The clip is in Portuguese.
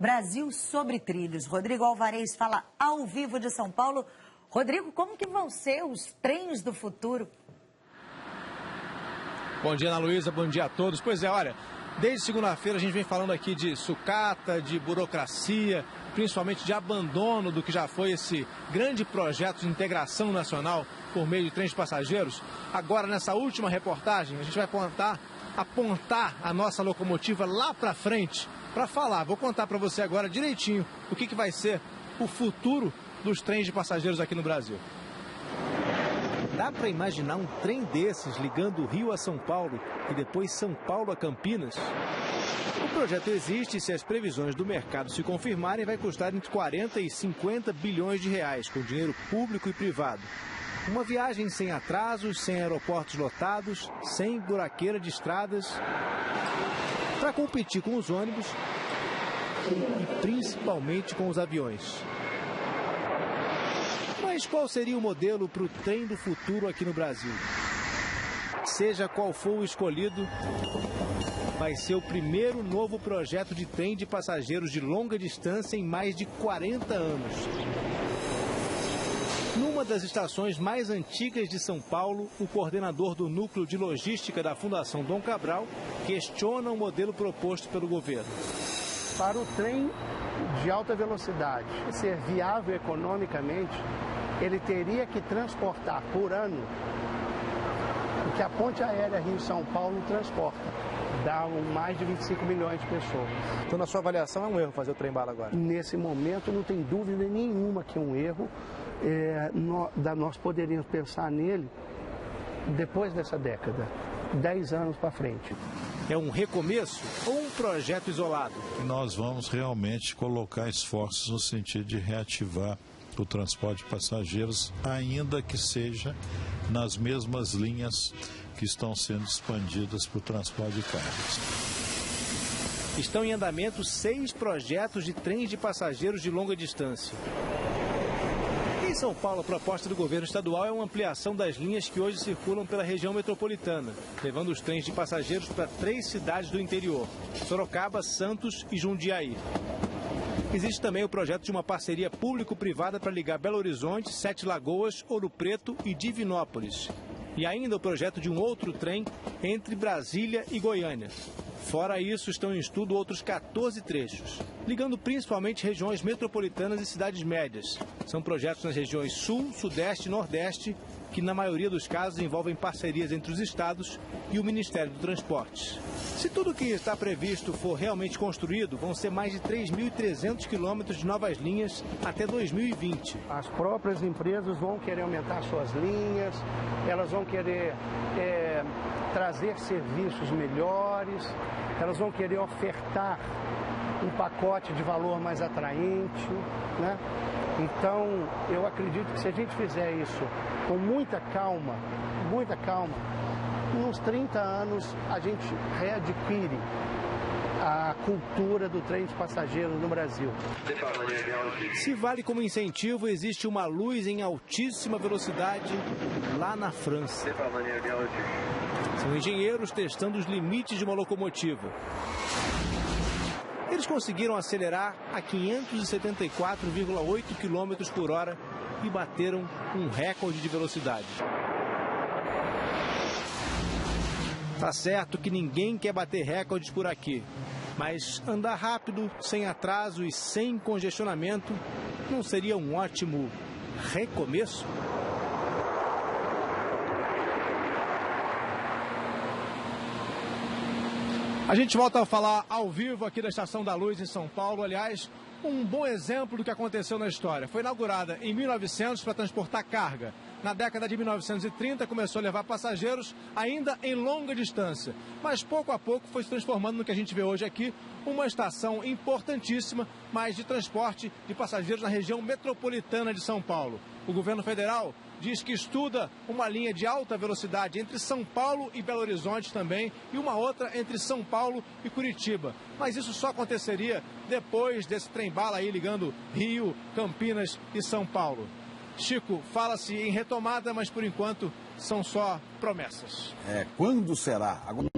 Brasil sobre trilhos. Rodrigo Alvarez fala ao vivo de São Paulo. Rodrigo, como que vão ser os trens do futuro? Bom dia, Ana Luísa, bom dia a todos. Pois é, olha, desde segunda-feira a gente vem falando aqui de sucata, de burocracia, principalmente de abandono do que já foi esse grande projeto de integração nacional por meio de trens de passageiros. Agora, nessa última reportagem, a gente vai apontar a nossa locomotiva lá para frente para falar. Vou contar para você agora direitinho o que vai ser o futuro dos trens de passageiros aqui no Brasil. Dá para imaginar um trem desses ligando o Rio a São Paulo e depois São Paulo a Campinas? O projeto existe e, se as previsões do mercado se confirmarem, vai custar entre 40 e 50 bilhões de reais, com dinheiro público e privado. Uma viagem sem atrasos, sem aeroportos lotados, sem buraqueira de estradas, para competir com os ônibus e principalmente com os aviões. Mas qual seria o modelo para o trem do futuro aqui no Brasil? Seja qual for o escolhido, vai ser o primeiro novo projeto de trem de passageiros de longa distância em mais de 40 anos. Numa das estações mais antigas de São Paulo, o coordenador do Núcleo de Logística da Fundação Dom Cabral questiona o modelo proposto pelo governo. Para o trem de alta velocidade ser viável economicamente, ele teria que transportar por ano o que a ponte aérea Rio-São Paulo transporta. Dá mais de 25 milhões de pessoas. Então, na sua avaliação, é um erro fazer o trem-bala agora? Nesse momento, não tem dúvida nenhuma que é um erro. Nós poderíamos pensar nele depois dessa década, 10 anos para frente. É um recomeço ou um projeto isolado? Nós vamos realmente colocar esforços no sentido de reativar o transporte de passageiros, ainda que seja nas mesmas linhas que estão sendo expandidas para o transporte de cargas. Estão em andamento 6 projetos de trens de passageiros de longa distância. Em São Paulo, a proposta do governo estadual é uma ampliação das linhas que hoje circulam pela região metropolitana, levando os trens de passageiros para 3 cidades do interior: Sorocaba, Santos e Jundiaí. Existe também o projeto de uma parceria público-privada para ligar Belo Horizonte, Sete Lagoas, Ouro Preto e Divinópolis. E ainda o projeto de um outro trem entre Brasília e Goiânia. Fora isso, estão em estudo outros 14 trechos, ligando principalmente regiões metropolitanas e cidades médias. São projetos nas regiões Sul, Sudeste e Nordeste, que na maioria dos casos envolvem parcerias entre os estados e o Ministério do Transportes. Se tudo o que está previsto for realmente construído, vão ser mais de 3.300 quilômetros de novas linhas até 2020. As próprias empresas vão querer aumentar suas linhas, elas vão querer trazer serviços melhores, elas vão querer ofertar um pacote de valor mais atraente, né? Então, eu acredito que se a gente fizer isso com muita calma, em uns 30 anos a gente readquire a cultura do trem de passageiros no Brasil. Se vale como incentivo, existe uma luz em altíssima velocidade lá na França. São engenheiros testando os limites de uma locomotiva. Eles conseguiram acelerar a 574,8 km por hora e bateram um recorde de velocidade. Tá certo que ninguém quer bater recordes por aqui, mas andar rápido, sem atraso e sem congestionamento, não seria um ótimo recomeço? A gente volta a falar ao vivo aqui da Estação da Luz em São Paulo. Aliás, um bom exemplo do que aconteceu na história. Foi inaugurada em 1900 para transportar carga. Na década de 1930 começou a levar passageiros ainda em longa distância. Mas pouco a pouco foi se transformando no que a gente vê hoje aqui, uma estação importantíssima, mas de transporte de passageiros na região metropolitana de São Paulo. O governo federal diz que estuda uma linha de alta velocidade entre São Paulo e Belo Horizonte também, e uma outra entre São Paulo e Curitiba. Mas isso só aconteceria depois desse trem-bala aí ligando Rio, Campinas e São Paulo. Chico, fala-se em retomada, mas por enquanto são só promessas. Quando será? Agora...